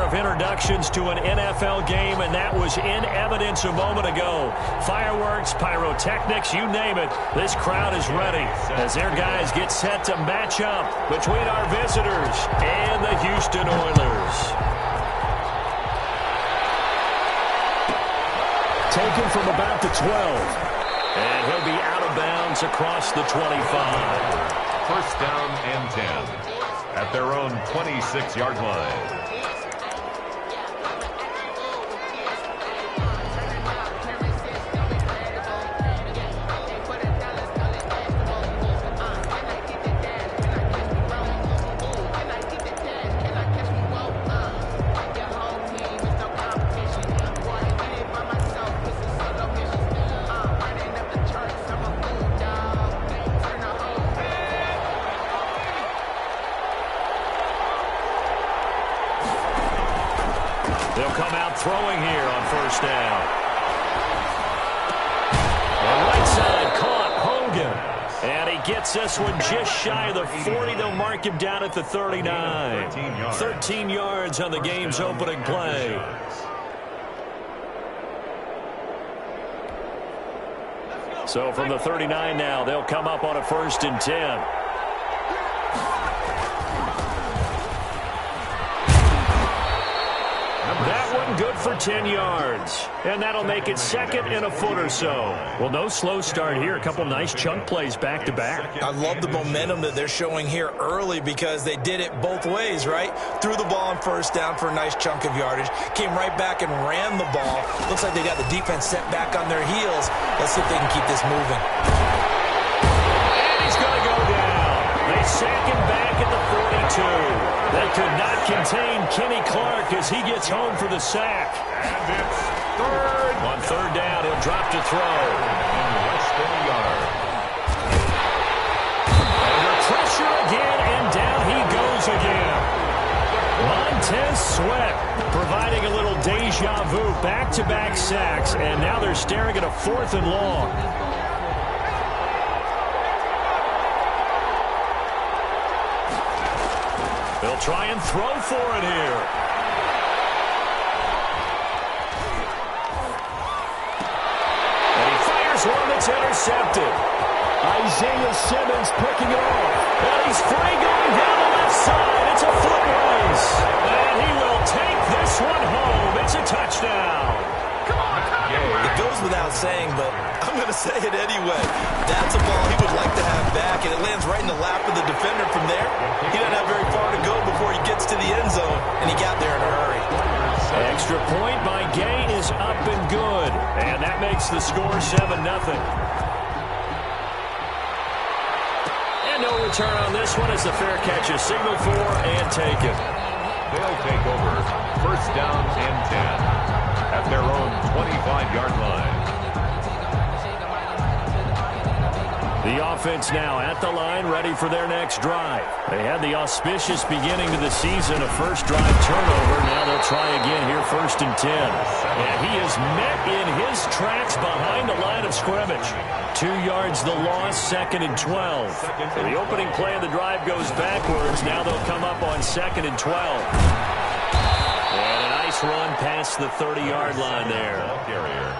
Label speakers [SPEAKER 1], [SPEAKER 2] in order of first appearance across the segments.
[SPEAKER 1] of introductions to an NFL game, and that was in evidence a moment ago. Fireworks, pyrotechnics, you name it. This crowd is ready as their guys get set to match up between our visitors and the Houston Oilers. Taken from about the 12. And he'll be out of bounds across the 25.
[SPEAKER 2] First down and 10 at their own 26-yard line.
[SPEAKER 1] They'll come out throwing here on first down. The right side caught Hogan. And he gets this one just shy of the 40. They'll mark him down at the 39. 13 yards on the game's opening play. So from the 39 now, they'll come up on a 1st and 10. That one good for 10 yards. And that'll make it 2nd and a foot or so. Well, no slow start here. A couple nice chunk plays back-to-back.
[SPEAKER 3] I love the momentum that they're showing here early because they did it both ways, right? Threw the ball on first down for a nice chunk of yardage. Came right back and ran the ball. Looks like they got the defense set back on their heels. Let's see if they can keep this moving.
[SPEAKER 1] And he's going to go down. They sack him back at the 42. They could not contain Kenny Clark as he gets home for the sack.
[SPEAKER 2] And it's third.
[SPEAKER 1] On 3rd down, he'll drop to throw.
[SPEAKER 2] Less than a yard.
[SPEAKER 1] Under pressure again, and down he goes again. Montez Sweat providing a little deja vu. Back-to-back sacks, and now they're staring at a 4th and long. They'll try and throw for it here. And he fires one that's intercepted. Isaiah Simmons picking it off. And he's free going down the left side. It's a foot race. And he will take this one home. It's a touchdown.
[SPEAKER 3] It goes without saying, but I'm going to say it anyway. That's a ball he would like to have back, and it lands right in the lap of the defender from there. He doesn't have very far to go before he gets to the end zone, and he got there in a hurry.
[SPEAKER 1] Extra point by Gay is up and good, and that makes the score 7-0. And no return on this one as the fair catch is signaled for and taken.
[SPEAKER 2] They'll take over first down and 10 at their own 25-yard line.
[SPEAKER 1] The offense now at the line, ready for their next drive. They had the auspicious beginning to the season, a first drive turnover. Now they'll try again here, 1st and 10. And he is met in his tracks behind the line of scrimmage. 2 yards the loss, 2nd and 12. So the opening play of the drive goes backwards. Now they'll come up on 2nd and 12. And a nice run past the 30-yard line there.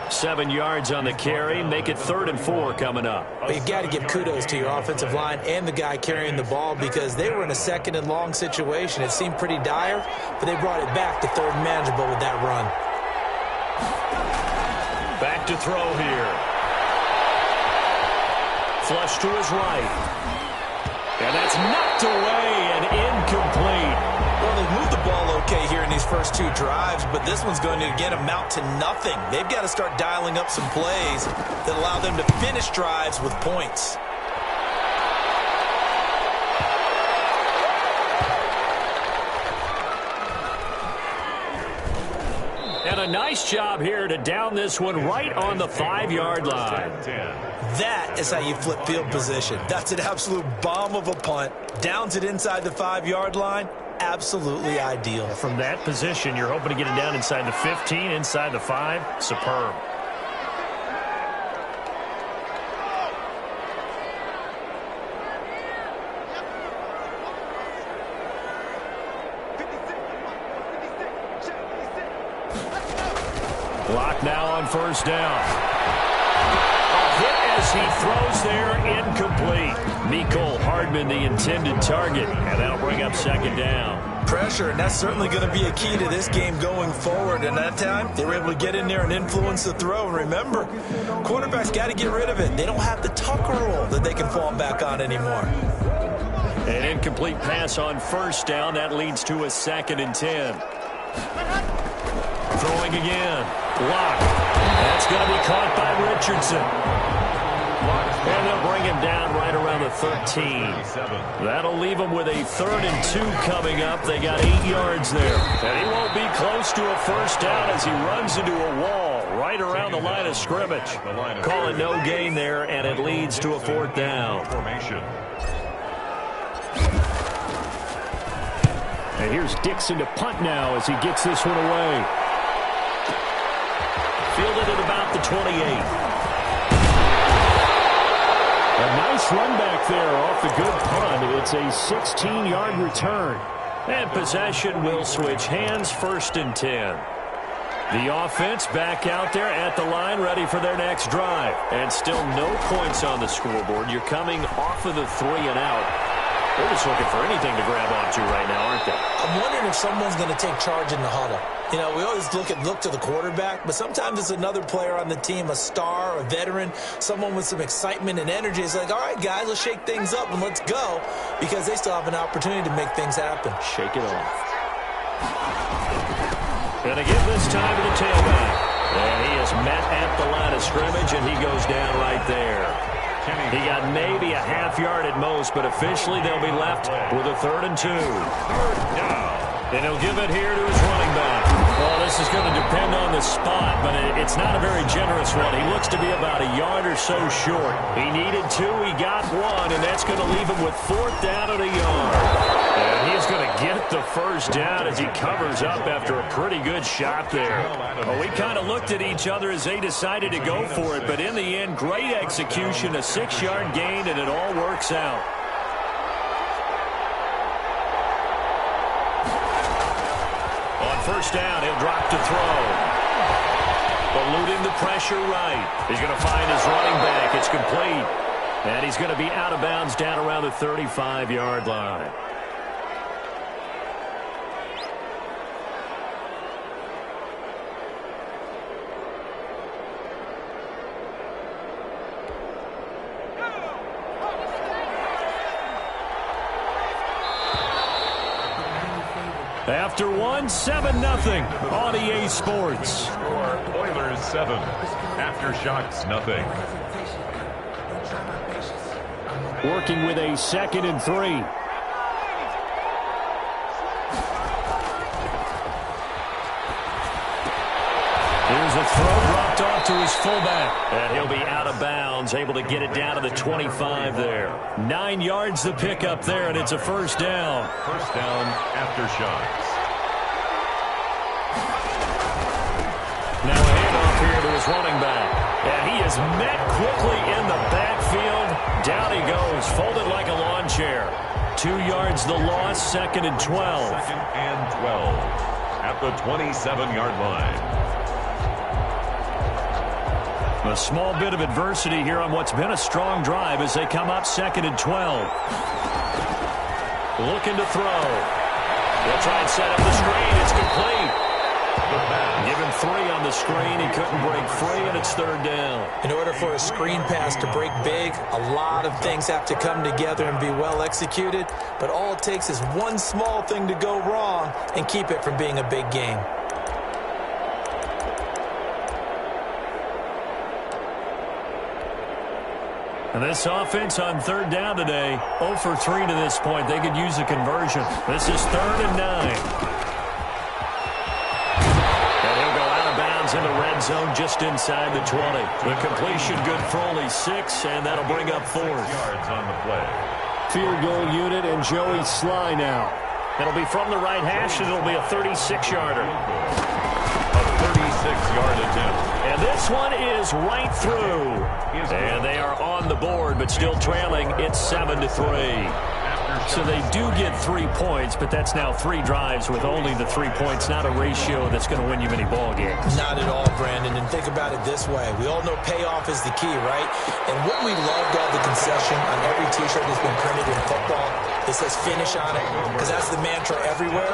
[SPEAKER 1] 7 yards on the carry. Make it 3rd and 4 coming up.
[SPEAKER 3] Well, you've got to give kudos to your offensive line and the guy carrying the ball because they were in a 2nd and long situation. It seemed pretty dire, but they brought it back to 3rd and manageable with that run.
[SPEAKER 1] Back to throw here. Flush to his right. And that's knocked away and incomplete.
[SPEAKER 3] Well, they've moved the ball okay here in these first 2 drives, but this one's going to, again, amount to nothing. They've got to start dialing up some plays that allow them to finish drives with points.
[SPEAKER 1] And a nice job here to down this one right on the 5-yard line.
[SPEAKER 3] That is how you flip field position. That's an absolute bomb of a punt. Downs it inside the 5-yard line. Absolutely ideal.
[SPEAKER 1] From that position, you're hoping to get it down inside the 15, inside the 5. Superb. Clock now on first down. A hit as he throws there, incomplete. Mecole Hardman, the intended target, and that'll bring up second down.
[SPEAKER 3] Pressure, and that's certainly going to be a key to this game going forward. And that time, they were able to get in there and influence the throw. And remember, quarterbacks got to get rid of it. They don't have the Tucker rule that they can fall back on anymore.
[SPEAKER 1] An incomplete pass on first down. That leads to a 2nd and 10. Throwing again. Block. That's going to be caught by Richardson. And they'll bring him down right around the 13. That'll leave him with a 3rd and 2 coming up. They got 8 yards there. And he won't be close to a first down as he runs into a wall right around the line of scrimmage. Call it no gain there, and it leads to a 4th down. And here's Dixon to punt now as he gets this one away. Fielded at about the 28. A nice run back there off the good punt. It's a 16-yard return. And possession will switch hands, 1st and 10. The offense back out there at the line, ready for their next drive. And still no points on the scoreboard. You're coming off of the 3 and out. They're just looking for anything to grab onto right now, aren't they?
[SPEAKER 3] I'm wondering if someone's going to take charge in the huddle. You know, we always look to the quarterback, but sometimes it's another player on the team, a star, a veteran, someone with some excitement and energy. It's like, all right, guys, let's shake things up and let's go, because they still have an opportunity to make things happen.
[SPEAKER 1] Shake it off. Going to give this time to the tailback. And he is met at the line of scrimmage, and he goes down right there. He got maybe a half yard at most, but officially they'll be left with a 3rd and 2. And he'll give it here to his running back. Well, this is going to depend on the spot, but it's not a very generous one. He looks to be about a yard or so short. He needed 2, he got 1, and that's going to leave him with 4th down at a yard. And he's going to get the first down as he covers up after a pretty good shot there. Well, we kind of looked at each other as they decided to go for it, but in the end, great execution, a 6-yard gain, and it all works out. First down, he'll drop to throw. Eluding the pressure right. He's going to find his running back. It's complete. And he's going to be out of bounds down around the 35-yard line. After 7-0 on EA Sports.
[SPEAKER 2] Oilers 7. Aftershocks nothing.
[SPEAKER 1] Working with a 2nd and 3. Here's a throw dropped off to his fullback. And he'll be out of bounds, able to get it down to the 25 there. 9 yards the pickup there, and it's a first down.
[SPEAKER 2] First down, Aftershocks.
[SPEAKER 1] Now a handoff here to his running back. And he is met quickly in the backfield. Down he goes, folded like a lawn chair. 2 yards the loss, 2nd and 12.
[SPEAKER 2] 2nd and 12 at the 27-yard line.
[SPEAKER 1] A small bit of adversity here on what's been a strong drive as they come up 2nd and 12. Looking to throw. They'll try and set up the screen. It's complete. Given 3 on the screen. He couldn't break free, and it's 3rd down.
[SPEAKER 3] In order for a screen pass to break big, a lot of things have to come together and be well executed. But all it takes is one small thing to go wrong and keep it from being a big game.
[SPEAKER 1] And this offense on 3rd down today, 0 for 3 to this point. They could use a conversion. This is 3rd and 9. In the red zone just inside the 20. The completion good for only 6, and that'll bring up 4th.
[SPEAKER 2] Yards on the play.
[SPEAKER 1] Field goal unit and Joey Sly now. It'll be from the right hash, and it'll be a 36-yarder.
[SPEAKER 2] A 36-yard attempt.
[SPEAKER 1] And this one is right through. And they are on the board, but still trailing. It's 7-3. So they do get 3 points, but that's now 3 drives with only the 3 points, not a ratio that's going to win you many ball games.
[SPEAKER 3] Not at all, Brandon. And think about it this way. We all know payoff is the key, right? And what we loved all the concession on every T-shirt that's been printed in football, it says finish on it, because that's the mantra everywhere.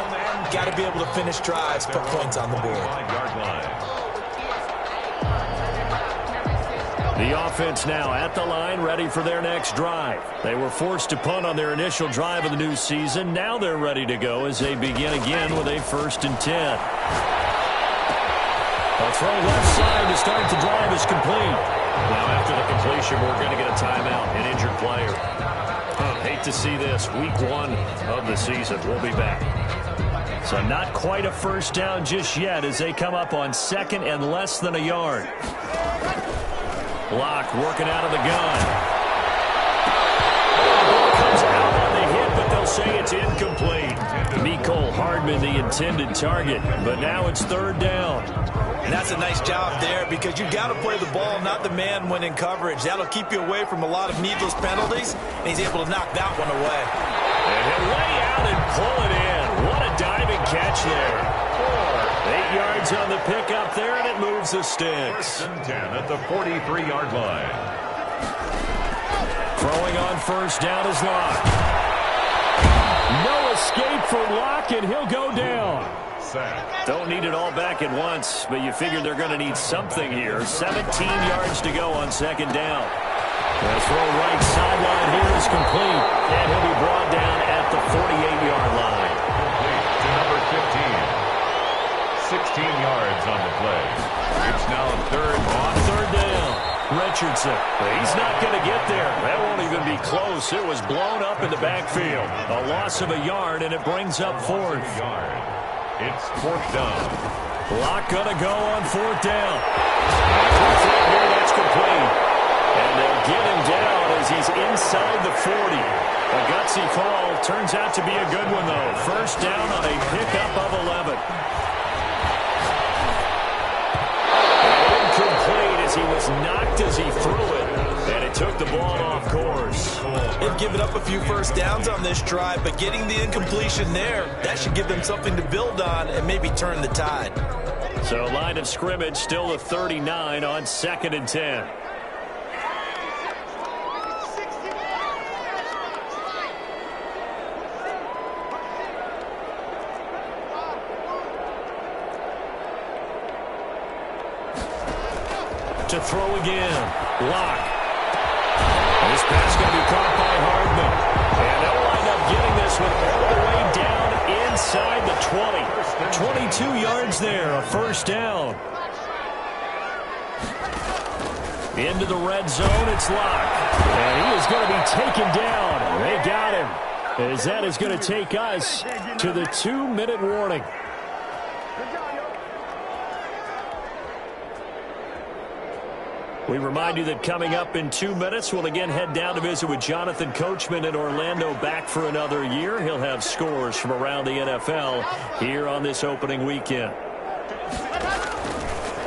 [SPEAKER 3] Got to be able to finish drives, put points on the board.
[SPEAKER 1] The offense now at the line, ready for their next drive. They were forced to punt on their initial drive of the new season. Now they're ready to go as they begin again with a 1st and 10. A throw left side to start the drive is complete. Now after the completion, we're going to get a timeout, an injured player. Hate to see this. Week 1 of the season. We'll be back. So not quite a first down just yet as they come up on 2nd and less than a yard. Block working out of the gun. Ball comes out on the hit, but they'll say it's incomplete. Mecole Hardman, the intended target, but now it's 3rd down.
[SPEAKER 3] And that's a nice job there because you got to play the ball, not the man when in coverage. That'll keep you away from a lot of needless penalties, and he's able to knock that one away.
[SPEAKER 1] And he'll lay out and pull it in. What a diving catch there. 8 yards on the pickup there, and it moves the sticks.
[SPEAKER 2] 1st and 10 at the 43-yard line.
[SPEAKER 1] Throwing on 1st down is Locke. No escape for Locke, and he'll go down. Don't need it all back at once, but you figure they're going to need something here. 17 yards to go on 2nd down. The throw right sideline here is complete, and he'll be brought down at the 48-yard line.
[SPEAKER 2] Complete to number 15. 16 yards on the play. It's now 3rd down.
[SPEAKER 1] Richardson. He's not going to get there. That won't even be close. It was blown up in the backfield. A loss of a yard, and it brings up 4th.
[SPEAKER 2] It's 4th down.
[SPEAKER 1] Locke going to go on 4th down. Here, that's complete. And they'll get him down as he's inside the 40. A gutsy call. Turns out to be a good one, though. 1st down on a pickup of 11. Incomplete as he was knocked as he threw it. And it took the ball off course.
[SPEAKER 3] They've given up a few 1st downs on this drive, but getting the incompletion there, that should give them something to build on and maybe turn the tide.
[SPEAKER 1] So line of scrimmage still a 39 on 2nd and 10. To throw again. Locke. This pass going to be caught by Hardman. And they'll wind up getting this one all the way down inside the 20. 22 yards there, a 1st down. Into the red zone, it's Locke. And he is going to be taken down. They got him. As that is going to take us to the 2-minute warning. We remind you that coming up in 2 minutes, we'll again head down to visit with Jonathan Coachman in Orlando, back for another year. He'll have scores from around the NFL here on this opening weekend.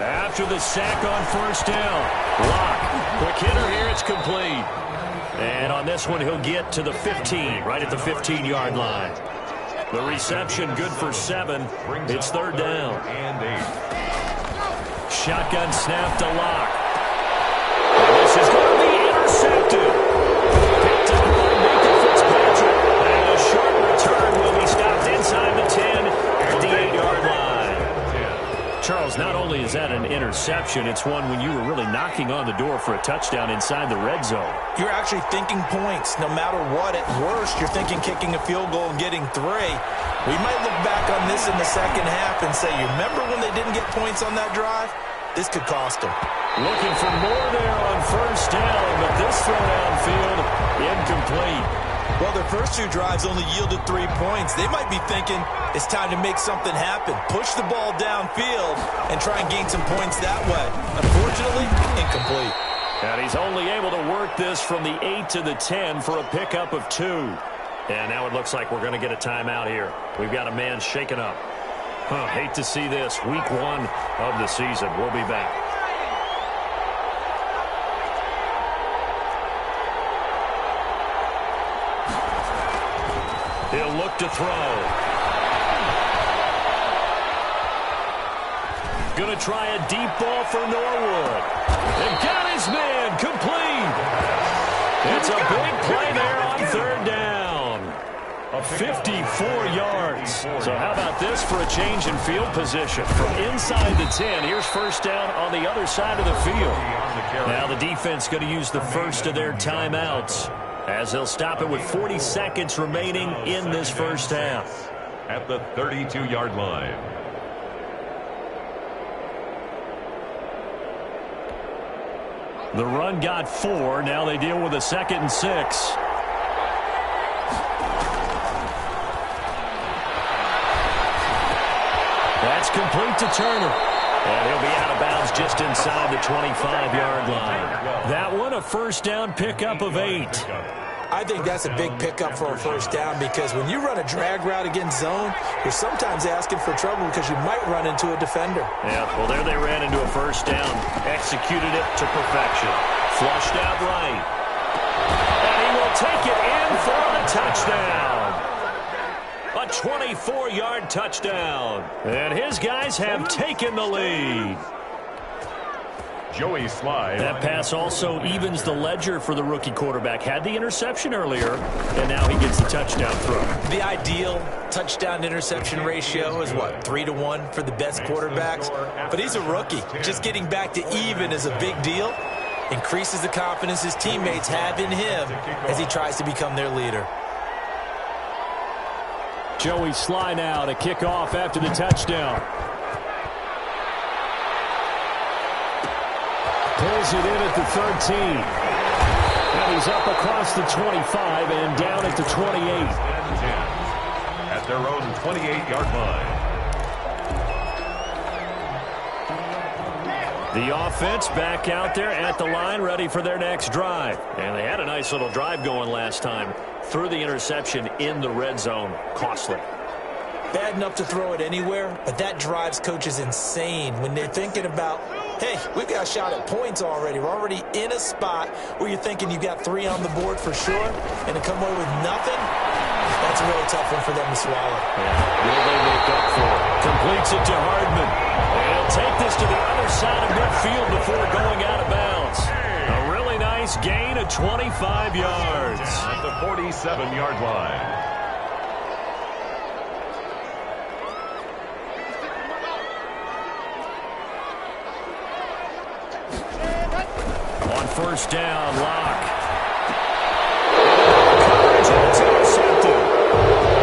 [SPEAKER 1] After the sack on 1st down, Locke, quick hitter here, it's complete. And on this one, he'll get to the 15, right at the 15-yard line. The reception good for 7. It's 3rd down.
[SPEAKER 2] And 8.
[SPEAKER 1] Shotgun snap to Locke. This is going to be intercepted. Picked up by Minkah Fitzpatrick. And a short return will be stopped inside the 10 at the 8-yard line. Charles, not only is that an interception, it's one when you were really knocking on the door for a touchdown inside the red zone.
[SPEAKER 3] You're actually thinking points. No matter what, at worst, you're thinking kicking a field goal and getting 3. We might look back on this in the 2nd half and say, you remember when they didn't get points on that drive? This could cost them.
[SPEAKER 1] Looking for more there on 1st down, but this throw downfield, incomplete.
[SPEAKER 3] Well, their first 2 drives only yielded 3 points. They might be thinking it's time to make something happen. Push the ball downfield and try and gain some points that way. Unfortunately, incomplete.
[SPEAKER 1] And he's only able to work this from the 8 to the 10 for a pickup of 2. And now it looks like we're going to get a timeout here. We've got a man shaken up. Hate to see this. Week 1 of the season. We'll be back. He'll look to throw. Going to try a deep ball for Norwood. And got his man complete. It's a big play there on third down. 54 yards. So how about this for a change in field position? From inside the 10, here's first down on the other side of the field. Now the defense going to use the first of their timeouts, as they'll stop it with 40 seconds remaining in this first half.
[SPEAKER 2] At the 32-yard line.
[SPEAKER 1] The run got 4. Now they deal with a 2nd and 6. That's complete to Turner. And he'll be out of bounds just inside the 25-yard line. That one a first down pickup of 8.
[SPEAKER 3] I think that's a big pickup for a first down, because when you run a drag route against zone, you're sometimes asking for trouble because you might run into a defender.
[SPEAKER 1] Yeah, well, there they ran into a first down. Executed it to perfection. Flushed out right. And he will take it in for the touchdown. A 24-yard touchdown. And his guys have taken the lead.
[SPEAKER 2] Joey Slide.
[SPEAKER 1] That pass also evens the ledger for the rookie quarterback. Had the interception earlier, and now he gets the touchdown throw.
[SPEAKER 3] The ideal touchdown-interception ratio is, what, 3-to-1 for the best quarterbacks? But he's a rookie. Just getting back to even is a big deal. Increases the confidence his teammates have in him as he tries to become their leader.
[SPEAKER 1] Joey Slide now to kick off after the touchdown. Pulls it in at the 13. And he's up across the 25 and down at the 28.
[SPEAKER 2] At their own 28-yard line.
[SPEAKER 1] The offense back out there at the line, ready for their next drive. And they had a nice little drive going last time. Threw the interception in the red zone. Costly.
[SPEAKER 3] Bad enough to throw it anywhere, but that drives coaches insane when they're thinking about, hey, we've got a shot at points already. We're already in a spot where you're thinking you got 3 on the board for sure, and to come away with nothing, that's a really tough one for them to swallow.
[SPEAKER 1] Yeah, will they make up for it? Completes it to Hardman. And he'll take this to the other side of midfield before going out of bounds. A really nice gain of 25 yards.
[SPEAKER 2] At the 47-yard line.
[SPEAKER 1] First down, Lock. Coverage, and it's intercepted.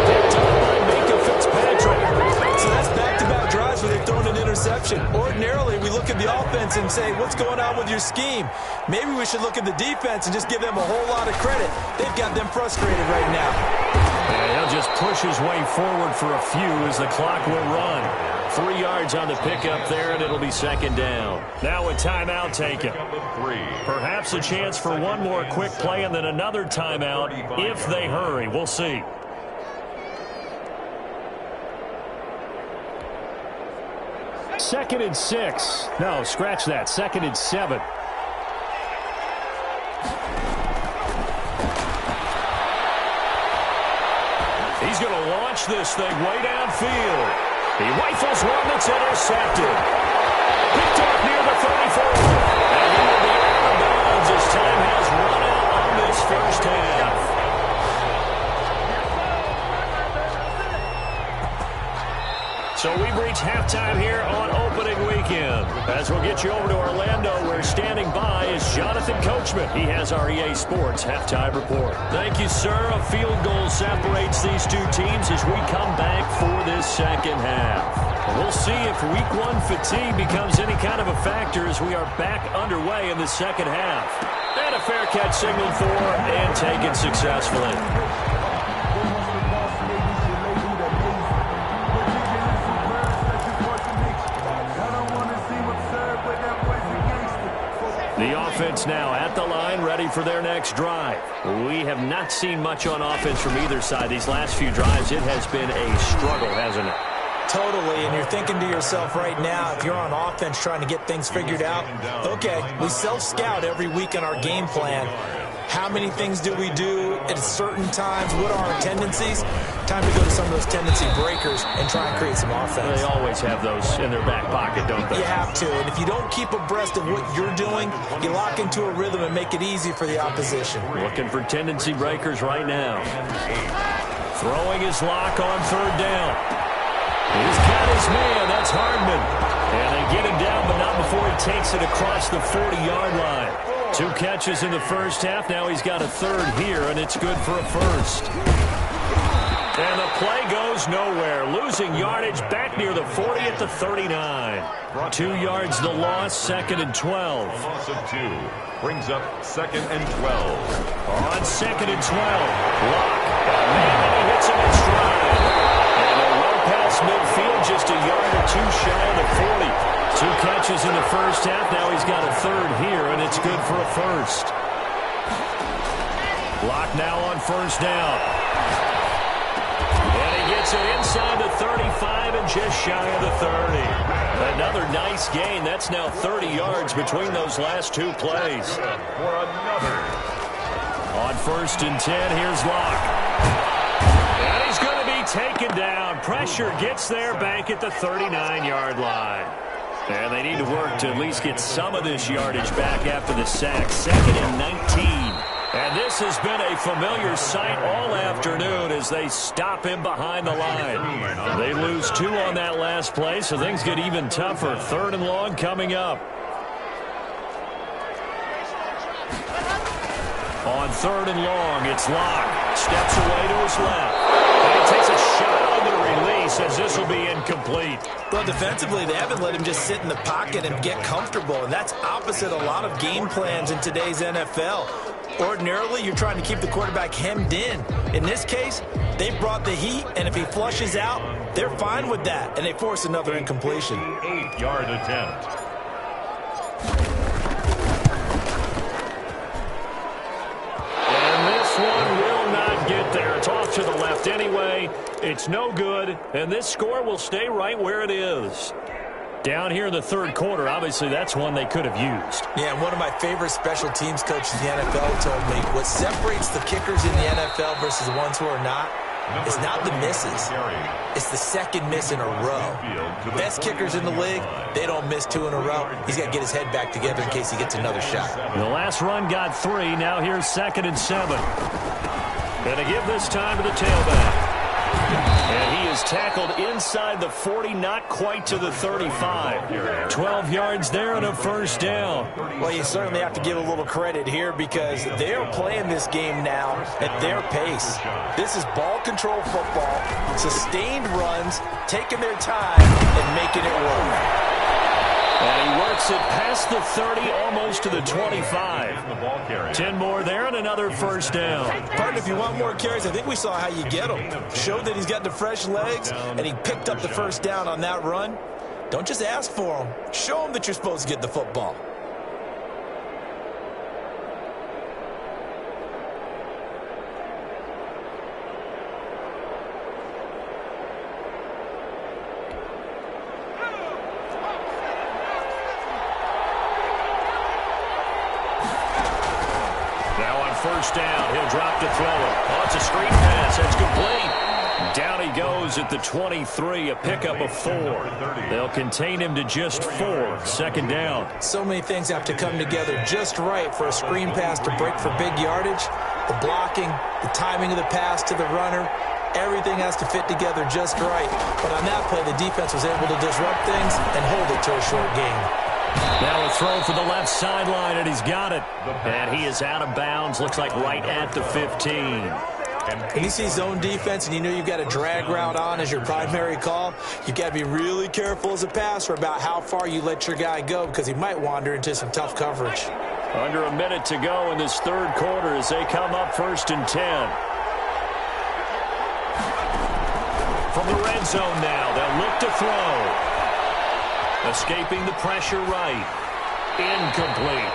[SPEAKER 1] Picked up by Minka Fitzpatrick.
[SPEAKER 3] So that's back-to-back drives where they've thrown an interception. Ordinarily, we look at the offense and say, what's going on with your scheme? Maybe we should look at the defense and just give them a whole lot of credit. They've got them frustrated right now.
[SPEAKER 1] And he'll just push his way forward for a few as the clock will run. 3 yards on the pickup there, and it'll be second down. Now a timeout taken. Perhaps a chance for one more quick play and then another timeout if they hurry. We'll see. Second and 6. No, scratch that. Second and 7. He's going to launch this thing way downfield. He rifles one that's intercepted. Picked up near the 34. And he will be out of bounds as time has run out on this first half. So we've reached halftime here on opening weekend. As we'll get you over to Orlando, where standing by is Jonathan Coachman. He has our EA Sports halftime report. Thank you, sir. A field goal separates these two teams as we come back for this second half. And we'll see if week 1 fatigue becomes any kind of a factor as we are back underway in the second half. And a fair catch signaled for and taken successfully. The offense now at the line, ready for their next drive. We have not seen much on offense from either side. These last few drives, it has been a struggle, hasn't it?
[SPEAKER 3] Totally, and you're thinking to yourself right now, if you're on offense trying to get things figured out, okay, we self-scout every week on our game plan. How many things do we do at certain times? What are our tendencies? Time to go to some of those tendency breakers and try and create some offense.
[SPEAKER 1] They always have those in their back pocket, don't they?
[SPEAKER 3] You have to, and if you don't keep abreast of what you're doing, you lock into a rhythm and make it easy for the opposition.
[SPEAKER 1] Looking for tendency breakers right now. Throwing his lock on third down. He's got his man. That's Hardman. And they get him down, but not before he takes it across the 40-yard line. 2 catches in the first half. Now he's got a third here, and it's good for a first. And the play goes nowhere. Losing yardage back near the 40 at the 39. 2 yards the loss, 2nd and 12.
[SPEAKER 2] Loss of 2 brings up 2nd and 12.
[SPEAKER 1] On 2nd and 12. Lock. Man, he hits him in stride. And a run past midfield, just a yard or 2 shy of the 40. 2 catches in the first half. Now he's got a third here, and it's good for a first. Lock now on first down. And he gets it inside the 35 and just shy of the 30. Another nice gain. That's now 30 yards between those last 2 plays.
[SPEAKER 2] For another.
[SPEAKER 1] On 1st and 10, here's Lock. And he's going to be taken down. Pressure gets there back at the 39-yard line. And they need to work to at least get some of this yardage back after the sack. 2nd and 19. And this has been a familiar sight all afternoon as they stop him behind the line. They lose 2 on that last play, so things get even tougher. 3rd and long coming up. On 3rd and long, it's Lock. Steps away to his left. And he takes a shot on the release as this will be incomplete.
[SPEAKER 3] Well, defensively, they haven't let him just sit in the pocket and get comfortable, and that's opposite a lot of game plans in today's NFL. Ordinarily, you're trying to keep the quarterback hemmed in. In this case, they brought the heat, and if he flushes out, they're fine with that, and they force another incompletion.
[SPEAKER 2] 8-yard attempt.
[SPEAKER 1] And this one will not get there. It's off to the left anyway. It's no good, and this score will stay right where it is. Down here in the 3rd quarter, obviously that's one they could have used.
[SPEAKER 3] Yeah, one of my favorite special teams coaches in the NFL told me what separates the kickers in the NFL versus the ones who are not is not the misses. It's the 2nd miss in a row. Best kickers in the league, they don't miss 2 in a row. He's got to get his head back together in case he gets another shot.
[SPEAKER 1] The last run got 3. Now here's 2nd and 7. And to give this time to the tailback. And he is tackled inside the 40, not quite to the 35. 12 yards there and a first down.
[SPEAKER 3] Well, you certainly have to give a little credit here because they are playing this game now at their pace. This is ball control football, sustained runs, taking their time and making it work.
[SPEAKER 1] And he works it past the 30, almost to the 25. 10 more there and another first down.
[SPEAKER 3] Partner, if you want more carries, I think we saw how you get him. Showed that he's got the fresh legs, and he picked up the first down on that run. Don't just ask for him. Show him that you're supposed to get the football.
[SPEAKER 1] First down. He'll drop to throw it. Oh, it's a screen pass. That's complete. Down he goes at the 23, a pickup of 4. They'll contain him to just 4. 2nd down.
[SPEAKER 3] So many things have to come together just right for a screen pass to break for big yardage. The blocking, the timing of the pass to the runner, everything has to fit together just right. But on that play, the defense was able to disrupt things and hold it to a short game.
[SPEAKER 1] Now a throw for the left sideline, and he's got it. And he is out of bounds, looks like right at the 15.
[SPEAKER 3] When you see zone defense and you know you've got a drag route on as your primary call, you've got to be really careful as a passer about how far you let your guy go because he might wander into some tough coverage.
[SPEAKER 1] Under a minute to go in this 3rd quarter as they come up 1st and 10. From the red zone now, they'll look to throw. Escaping the pressure right. Incomplete.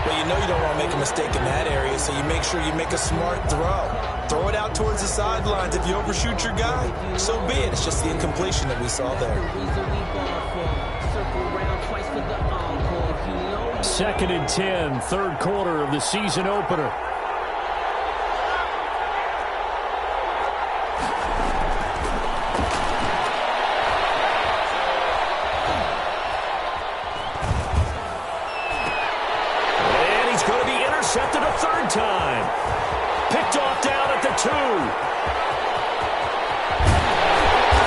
[SPEAKER 3] Well, you know you don't want to make a mistake in that area, so you make sure you make a smart throw. Throw it out towards the sidelines. If you overshoot your guy, so be it. It's just the incompletion that we saw there.
[SPEAKER 1] 2nd and 10, 3rd quarter of the season opener. time. Picked off down at the 2.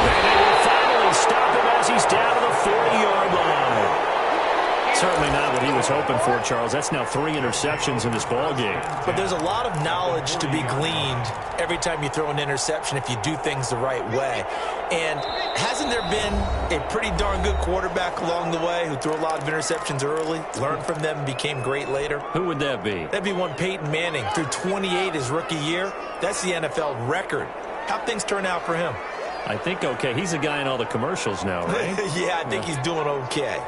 [SPEAKER 1] And they will finally stop him as he's down to the 40-yard line. Certainly not what he was hoping for, Charles. That's now 3 interceptions in this ball game.
[SPEAKER 3] But there's a lot of knowledge to be gleaned every time you throw an interception if you do things the right way. And hasn't there been a pretty darn good quarterback along the way who threw a lot of interceptions early, learned from them, and became great later?
[SPEAKER 1] Who would that be?
[SPEAKER 3] That'd be one Peyton Manning. Threw 28 his rookie year. That's the NFL record. How'd things turn out for him?
[SPEAKER 1] I think okay. He's a guy in all the commercials now, right?
[SPEAKER 3] Yeah, I think he's doing okay.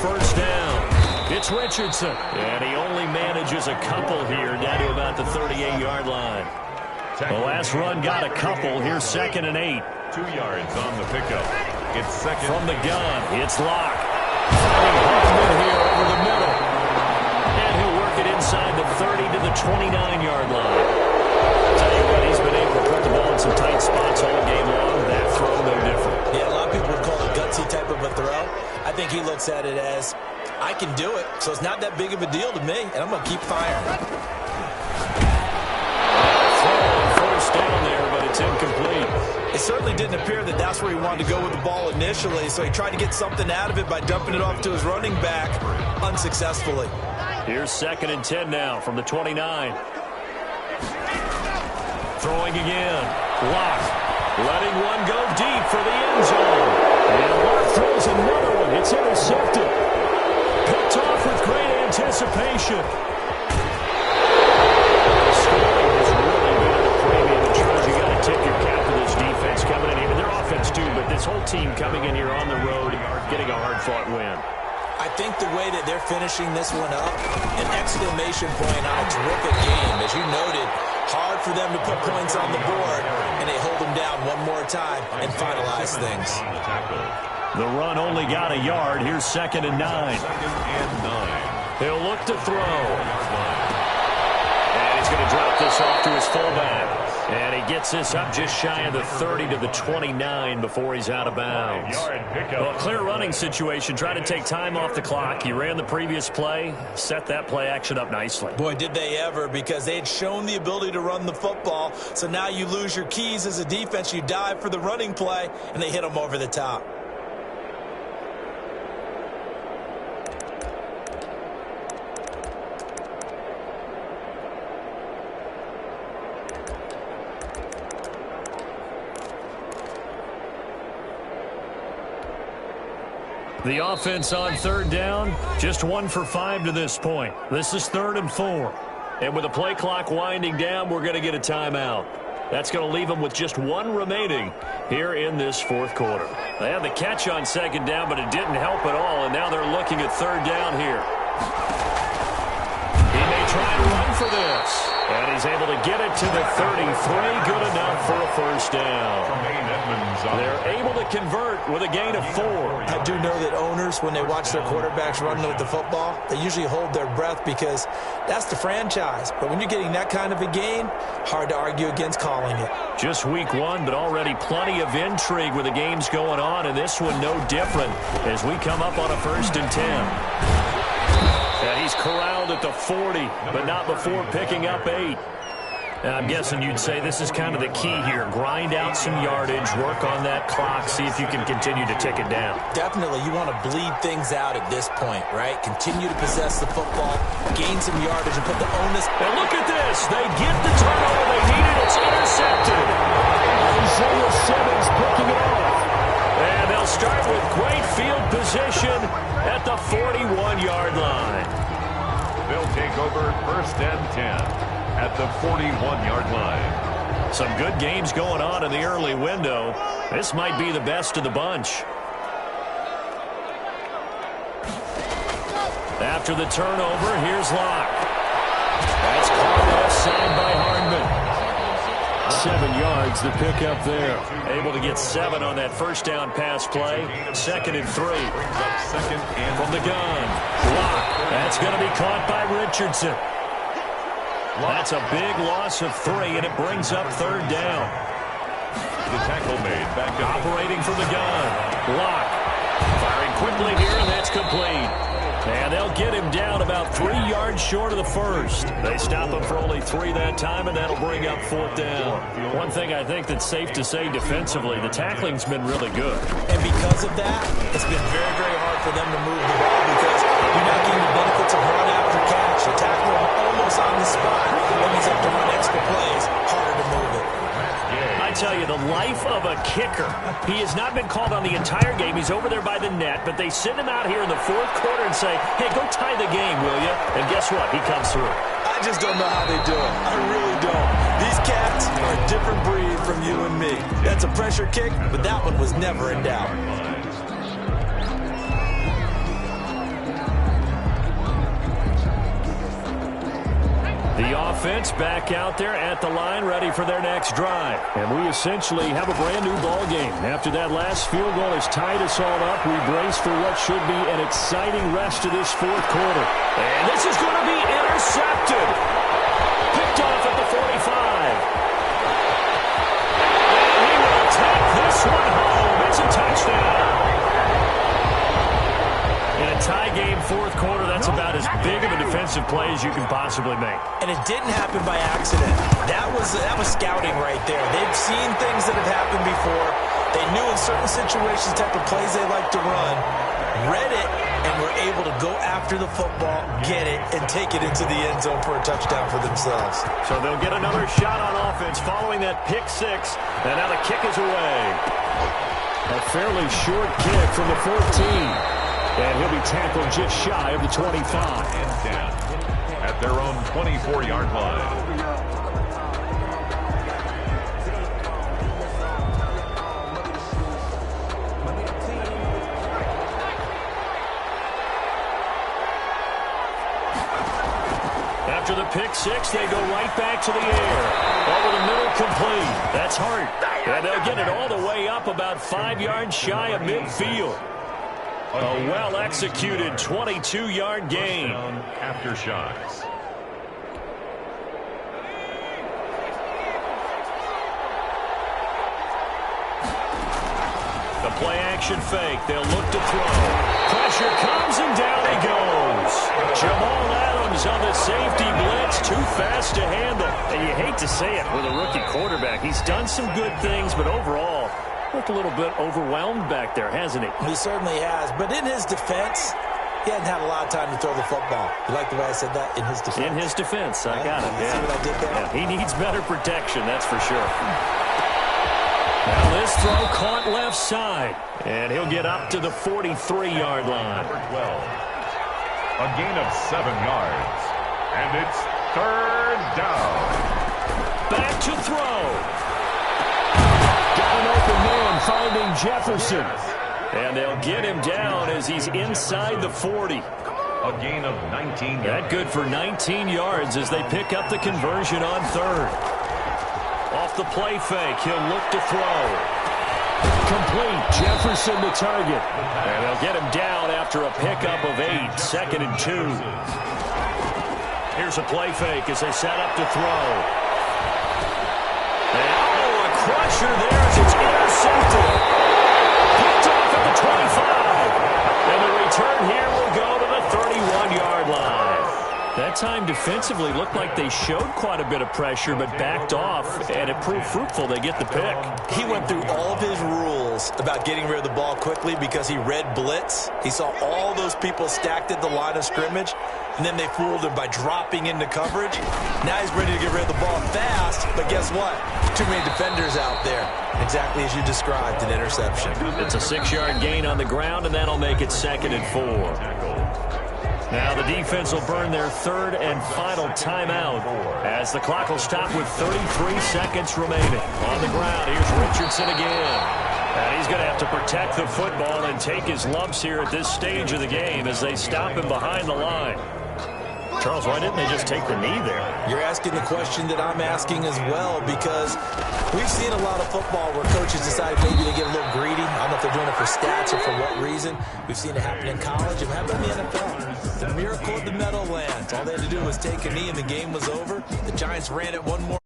[SPEAKER 1] First down. It's Richardson. And he only manages a couple here down to about the 38-yard line. The last run got a couple. Here's 2nd and 8.
[SPEAKER 2] 2 yards on the pickup. It's second.
[SPEAKER 1] From the gun, it's Locke. Finding Hoffman here over the middle. And he'll work it inside the 30 to the 29-yard line. Tell you what, he's been able to put the ball in some tight spots all game long. That throw, no different.
[SPEAKER 3] Yeah, a lot of people would call it gutsy type of a throw. I think he looks at it as, I can do it, so it's not that big of a deal to me, and I'm going to keep firing.
[SPEAKER 1] First down there, but it's incomplete.
[SPEAKER 3] It certainly didn't appear that that's where he wanted to go with the ball initially, so he tried to get something out of it by dumping it off to his running back unsuccessfully.
[SPEAKER 1] Here's 2nd and 10 now from the 29. Throwing again. Locke letting one go deep for the end zone. And Locke throws another one. It's intercepted. Picked off with great anticipation. The scoring has really been at a premium. And Charles, you got to tip your cap to this defense coming in here. Their offense too, but this whole team coming in here on the road, getting a hard-fought win.
[SPEAKER 3] I think the way that they're finishing this one up, an exclamation point on a terrific game. As you noted, hard for them to put points on the board, and they hold them down one more time and finalize things.
[SPEAKER 1] The run only got a yard. Here's 2nd and 9.
[SPEAKER 2] 2nd and 9.
[SPEAKER 1] He'll look to throw. And he's going to drop this off to his fullback. And he gets this up just shy of the 30 to the 29 before he's out of bounds. Well, clear running situation. Try to take time off the clock. He ran the previous play, set that play action up nicely.
[SPEAKER 3] Boy, did they ever, because they had shown the ability to run the football. So now you lose your keys as a defense. You dive for the running play, and they hit them over the top.
[SPEAKER 1] The offense on 3rd down, just 1 for 5 to this point. This is 3rd and 4. And with the play clock winding down, we're going to get a timeout. That's going to leave them with just 1 remaining here in this 4th quarter. They had the catch on 2nd down, but it didn't help at all, and now they're looking at 3rd down here. He may try and run for this. And he's able to get it to the 33. Good enough for a first down. They're able to convert with a gain of 4.
[SPEAKER 3] I do know that owners, when they watch their quarterbacks run with the football, they usually hold their breath because that's the franchise. But when you're getting that kind of a gain, hard to argue against calling it.
[SPEAKER 1] Just week 1, but already plenty of intrigue with the games going on, and this one no different as we come up on a 1st and 10. And he's corralled at the 40, but not before picking up 8. And I'm guessing you'd say this is kind of the key here. Grind out some yardage, work on that clock, see if you can continue to tick it down.
[SPEAKER 3] Definitely, you want to bleed things out at this point, right? Continue to possess the football, gain some yardage, and put the onus.
[SPEAKER 1] And look at this. They get the turnover they needed. It's intercepted. Isaiah Simmons picking it off. And they'll start with great field position at the 41-yard line.
[SPEAKER 2] They'll take over 1st and 10. At the 41-yard line.
[SPEAKER 1] Some good games going on in the early window. This might be the best of the bunch. After the turnover, here's Locke. That's caught left side by Hardman. 7 yards the pick up there. Able to get 7 on that first down pass play. 2nd and 3. From the gun. Locke. That's going to be caught by Richardson. That's a big loss of 3, and it brings up 3rd down.
[SPEAKER 2] The tackle made back up.
[SPEAKER 1] Operating from the gun. Locke Firing quickly here, and that's complete. And they'll get him down about 3 yards short of the first. They stop him for only 3 that time, and that'll bring up 4th down. One thing I think that's safe to say defensively, the tackling's been really good.
[SPEAKER 3] And because of that, it's been very, very hard for them to move the ball because you're not getting the benefits of run after catch. You tackle them almost on the spot. That means you have to run extra plays. Harder to move it.
[SPEAKER 1] I tell you, the life of a kicker. He has not been called on the entire game. He's over there by the net, but they send him out here in the 4th quarter and say, hey, go tie the game, will you? And guess what? He comes through.
[SPEAKER 3] I just don't know how they do it. I really don't. These cats are a different breed from you and me. That's a pressure kick, but that one was never in doubt.
[SPEAKER 1] The offense back out there at the line, ready for their next drive. And we essentially have a brand-new ball game. After that last field goal has tied us all up, we brace for what should be an exciting rest of this 4th quarter. And this is going to be intercepted. Picked off at the 45. And he will take this one home. It's a touchdown. In a tie game 4th quarter, that's about as big of a defensive play as you can possibly make.
[SPEAKER 3] And it didn't happen by accident. That was scouting right there. They've seen things that have happened before. They knew in certain situations type of plays they like to run, read it, and were able to go after the football, get it, and take it into the end zone for a touchdown for themselves.
[SPEAKER 1] So they'll get another shot on offense following that pick 6, and now the kick is away. A fairly short kick from the 14. And he'll be tackled just shy of the 25.
[SPEAKER 2] And down at their own 24-yard line.
[SPEAKER 1] After the pick 6, they go right back to the air. Over the middle, complete. That's Hart. And they'll get it all the way up about 5 yards shy of midfield. A well-executed 22-yard gain.
[SPEAKER 2] After shots.
[SPEAKER 1] The play-action fake. They'll look to throw. Pressure comes, and down he goes. Jamal Adams on the safety blitz. Too fast to handle. And you hate to say it with a rookie quarterback. He's done some good things, but overall, looked a little bit overwhelmed back there, hasn't he?
[SPEAKER 3] He certainly has. But in his defense, he hadn't had a lot of time to throw the football. You like the way I said that? In his defense.
[SPEAKER 1] In his defense. I got it.
[SPEAKER 3] See what I did there?
[SPEAKER 1] Yeah, he needs better protection, that's for sure. Now this throw caught left side. And he'll get up to the 43-yard line.
[SPEAKER 2] Number 12. A gain of 7 yards. And it's 3rd down.
[SPEAKER 1] Back to throw. Got an open man finding Jefferson. And they'll get him down as he's inside the 40.
[SPEAKER 2] A gain of 19 yards.
[SPEAKER 1] That good for 19 yards as they pick up the conversion on 3rd. Off the play fake, he'll look to throw. Complete. Jefferson the target. And they'll get him down after a pickup of 8. 2nd and 2. Here's a play fake as they set up to throw. Crusher there as it's intercepted. Picked off at the 25. And the return here will go to the 31-yard line. That time defensively looked like they showed quite a bit of pressure but backed off, and it proved fruitful. They get the pick.
[SPEAKER 3] He went through all of his rules about getting rid of the ball quickly because he read blitz. He saw all those people stacked at the line of scrimmage, and then they fooled him by dropping into coverage. Now he's ready to get rid of the ball fast, but guess what? Too many defenders out there. Exactly as you described, an interception.
[SPEAKER 1] It's a 6-yard gain on the ground, and that'll make it 2nd and 4. Now the defense will burn their 3rd and final timeout as the clock will stop with 33 seconds remaining. On the ground, here's Richardson again. And he's going to have to protect the football and take his lumps here at this stage of the game as they stop him behind the line. Charles, why didn't they just take the knee there?
[SPEAKER 3] You're asking the question that I'm asking as well, because we've seen a lot of football where coaches decide maybe to get a little greedy. I don't know if they're doing it for stats or for what reason. We've seen it happen in college and happen in the NFL. The miracle of the Meadowlands. All they had to do was take a knee and the game was over. The Giants ran it one more